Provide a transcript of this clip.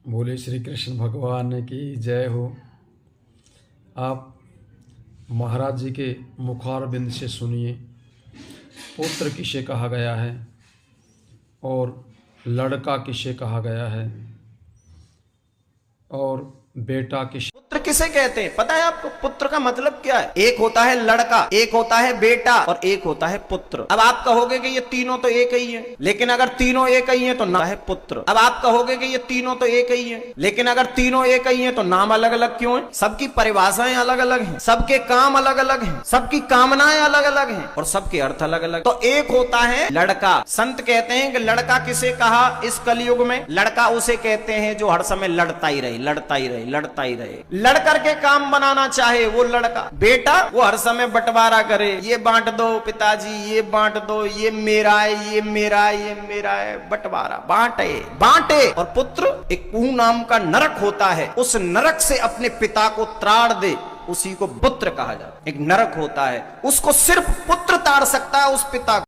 बोले श्री कृष्ण भगवान की जय हो। आप महाराज जी के मुखारबिंद से सुनिए, पुत्र किसे कहा गया है और लड़का किसे कहा गया है और बेटा किसे। पुत्र किसे कहते हैं पता है आपको? पुत्र का मतलब क्या है? एक होता है लड़का, एक होता है बेटा और एक होता है पुत्र। अब आप कहोगे कि ये तीनों तो एक ही है, लेकिन अगर तीनों एक ही हैं तो नाम है पुत्र। अब आप कहोगे कि ये तीनों तो एक ही है, लेकिन अगर तीनों एक ही हैं तो नाम अलग अलग क्यों है? सबकी परिभाषाएं अलग अलग हैं, सबके काम अलग अलग हैं, सबकी कामनाएं अलग अलग हैं और सबके अर्थ अलग अलग। तो एक होता है लड़का। संत कहते हैं कि लड़का किसे कहा इस कलयुग में? लड़का उसे कहते हैं जो हर समय लड़ता ही रहे, लड़ता ही रहे, लड़ता ही रहे, लड़ करके काम बनाना चाहे, वो लड़का। बेटा वो हर समय बंटवारा करे, ये बांट दो पिताजी, ये बांट दो, ये मेरा है, ये मेरा है, ये मेरा है, बंटवारा, बांटे बांटे। और पुत्र एक कुहू नाम का नरक होता है, उस नरक से अपने पिता को त्राड़ दे, उसी को पुत्र कहा जाता है। एक नरक होता है, उसको सिर्फ पुत्र ताड़ सकता है उस पिता को।